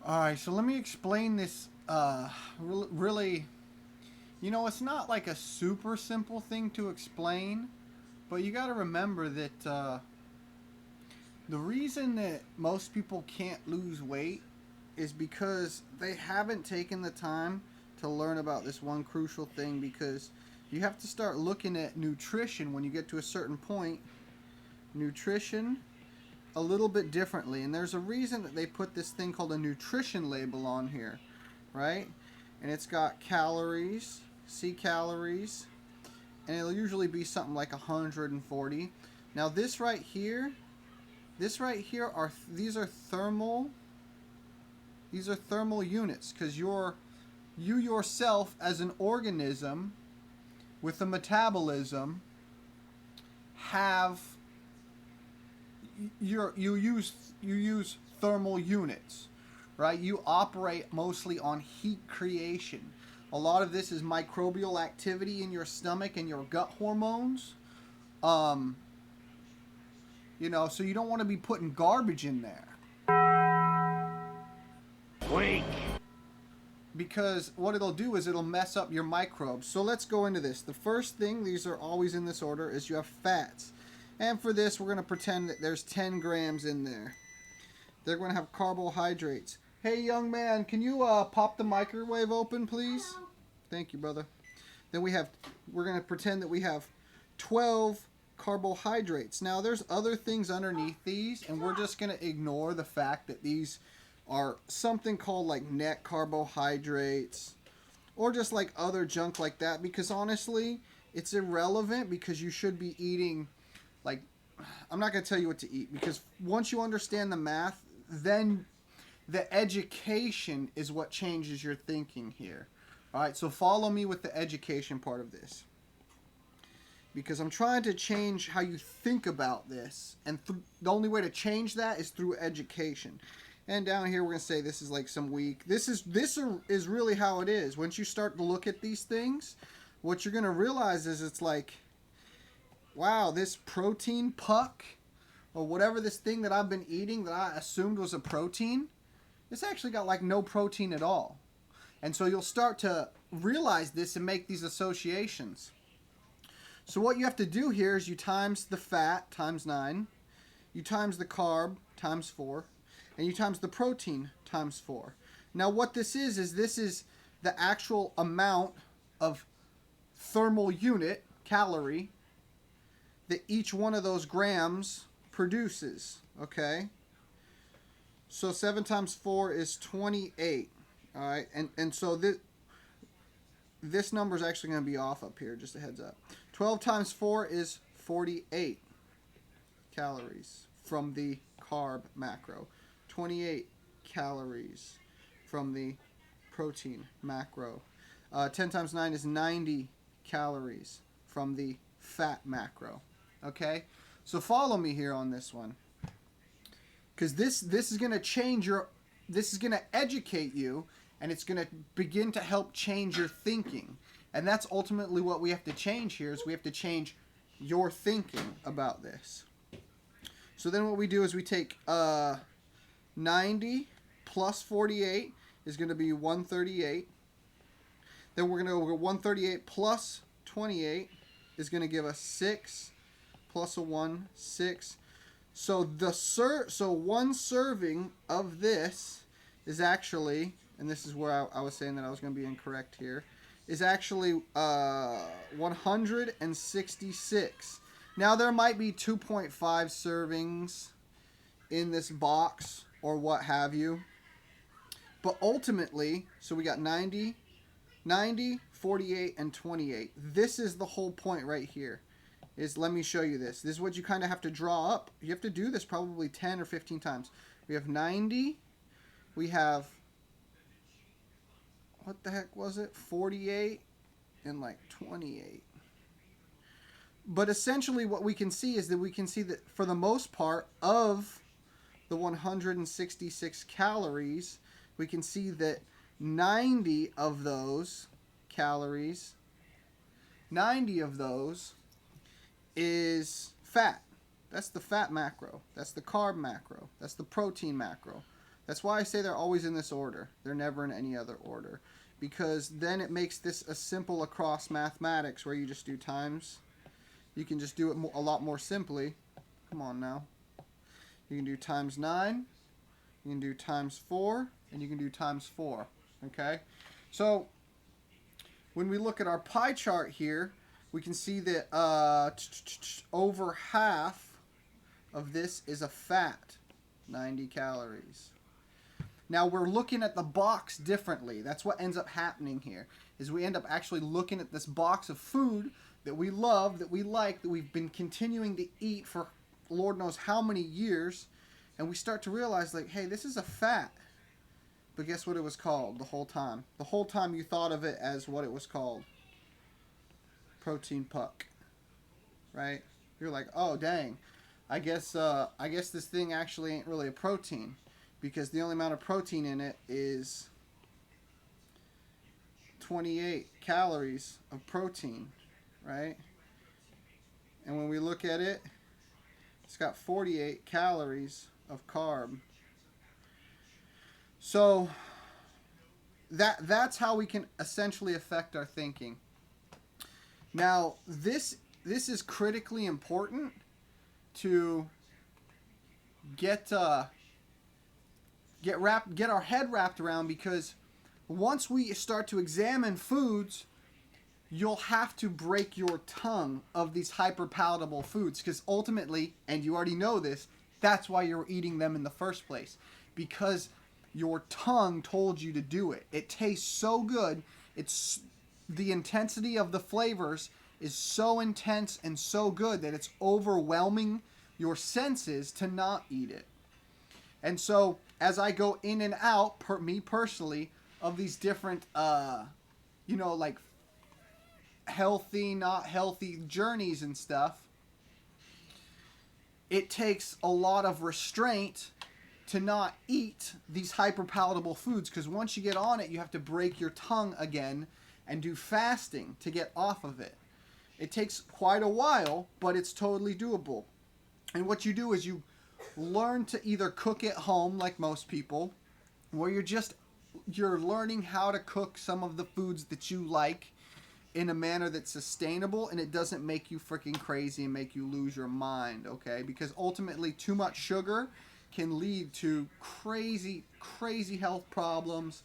All right, so let me explain this. Really, it's not like a super simple thing to explain, but you got to remember that the reason that most people can't lose weight is because they haven't taken the time to learn about this one crucial thing. Because you have to start looking at nutrition when you get to a certain point. Nutrition a little bit differently, and there's a reason that they put this thing called a nutrition label on here, right? And it's got calories, see calories, and it'll usually be something like 140. Now this right here are these are thermal units, because you yourself as an organism with a metabolism have you use thermal units, right? You operate mostly on heat creation. A lot of this is microbial activity in your stomach and your gut hormones. Um, so you don't want to be putting garbage in there. Weak. Because what it'll do is it'll mess up your microbes. So let's go into this. The first thing, these are always in this order, is you have fats. And for this, we're going to pretend that there's 10 grams in there. They're going to have carbohydrates. Hey, young man, can you pop the microwave open, please? Thank you, brother. Then we're going to pretend that we have 12 carbohydrates. Now, there's other things underneath these, and we're just going to ignore the fact that these are something called like net carbohydrates, or just like other junk like that, because honestly, it's irrelevant, because you should be eating, like, I'm not going to tell you what to eat, because once you understand the math, then the education is what changes your thinking here. All right, so follow me with the education part of this, because I'm trying to change how you think about this, and the only way to change that is through education. And down here we're going to say this is like some weak. This is really how it is. Once you start to look at these things, what you're going to realize is it's like, wow, this protein puck, or whatever this thing that I've been eating that I assumed was a protein, it's actually got like no protein at all. And so you'll start to realize this and make these associations. So what you have to do here is you times the fat times 9, you times the carb times 4, and you times the protein times 4. Now what this is the actual amount of thermal unit, calorie, that each one of those grams produces, okay? So 7 times 4 is 28, all right? And so this number is actually going to be off up here, just a heads up. 12 times 4 is 48 calories from the carb macro. 28 calories from the protein macro. 10 times 9 is 90 calories from the fat macro. Okay? So follow me here on this one. Because this is going to change this is going to educate you, and it's going to begin to help change your thinking. And that's ultimately what we have to change here, is we have to change your thinking about this. So then what we do is we take 90 plus 48 is going to be 138. Then we're going to go 138 plus 28 is going to give us 6 plus a 1, 6. So so one serving of this is actually, and this is where I was saying that I was going to be incorrect here, is actually 166. Now there might be 2.5 servings in this box, or what have you. But ultimately, so we got 90, 48, and 28. This is the whole point right here. Let me show you this. This is what you kind of have to draw up. You have to do this probably 10 or 15 times. We have 90. We have, what the heck was it? 48 and like 28. But essentially what we can see is that for the most part of the 166 calories, we can see that 90 of those calories, 90 of those is fat. That's the fat macro. That's the carb macro. That's the protein macro. That's why I say they're always in this order. They're never in any other order. Because then it makes this a simple across mathematics where you just do times. You can just do it a lot more simply. Come on now. You can do times 9. You can do times 4. And you can do times 4. Okay? So, when we look at our pie chart here, we can see that over half of this is a fat. 90 calories. Now we're looking at the box differently. That's what ends up happening here, is we end up actually looking at this box of food that we love, that we like, that we've been continuing to eat for Lord knows how many years, and we start to realize, like, hey, this is a fat. But guess what it was called the whole time? The whole time you thought of it as what it was called. Protein puck. Right? You're like, oh, dang. I guess this thing actually ain't really a protein, because the only amount of protein in it is 28 calories of protein, right? And when we look at it, it's got 48 calories of carb. So that's how we can essentially affect our thinking. Now, this is critically important to get our head wrapped around, because once we start to examine foods, you'll have to break your tongue of these hyperpalatable foods, because ultimately, and you already know this, that's why you're eating them in the first place, because your tongue told you to do it. It tastes so good. It's the intensity of the flavors is so intense and so good that it's overwhelming your senses to not eat it. And so as I go in and out, me personally, of these different, like healthy, not healthy journeys and stuff, it takes a lot of restraint to not eat these hyperpalatable foods, because once you get on it, you have to break your tongue again and do fasting to get off of it. It takes quite a while, but it's totally doable. And what you do is you learn to either cook at home, like most people, where you're learning how to cook some of the foods that you like in a manner that's sustainable, and it doesn't make you freaking crazy and make you lose your mind, okay? Because ultimately, too much sugar can lead to crazy, crazy health problems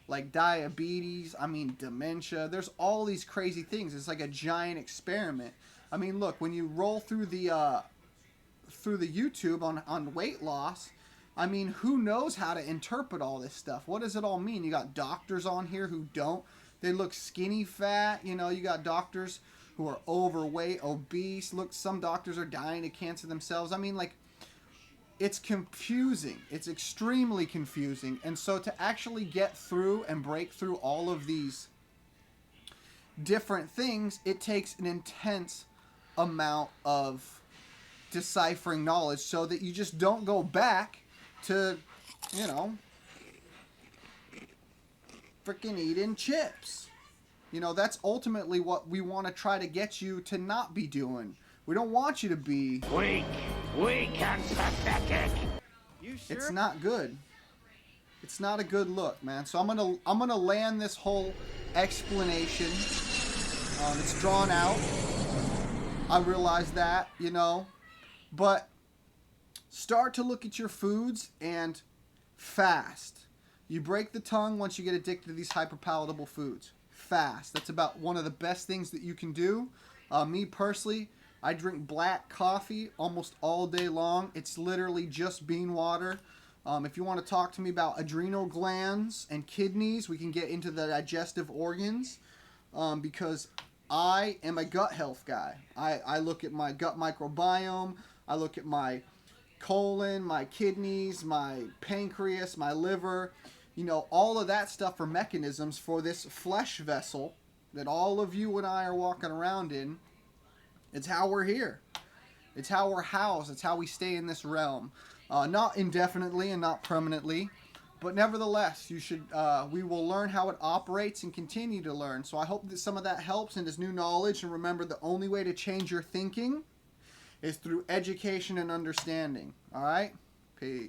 like diabetes, dementia. There's all these crazy things. It's like a giant experiment. Look, when you roll through the YouTube on weight loss, who knows how to interpret all this stuff? What does it all mean? You got doctors on here who don't. They look skinny fat. You got doctors who are overweight, obese. Look, some doctors are dying of cancer themselves. It's confusing. It's extremely confusing. And so to actually get through and break through all of these different things, it takes an intense amount of deciphering knowledge, so that you just don't go back to, freaking eating chips. That's ultimately what we want to try to get you to not be doing. We don't want you to be weak and pathetic. You sure? It's not good. It's not a good look, man. So I'm gonna land this whole explanation. It's drawn out. I realize that, but start to look at your foods and fast. You break the tongue once you get addicted to these hyperpalatable foods. Fast. That's about one of the best things that you can do. Me personally, I drink black coffee almost all day long. It's literally just bean water. If you want to talk to me about adrenal glands and kidneys, we can get into the digestive organs, because I am a gut health guy. I look at my gut microbiome. I look at my colon, my kidneys, my pancreas, my liver. All of that stuff are mechanisms for this flesh vessel that all of you and I are walking around in. It's how we're here. It's how we're housed. It's how we stay in this realm. Not indefinitely and not permanently, but nevertheless, we will learn how it operates and continue to learn. So I hope that some of that helps and is new knowledge. And remember, the only way to change your thinking is through education and understanding. All right? Peace.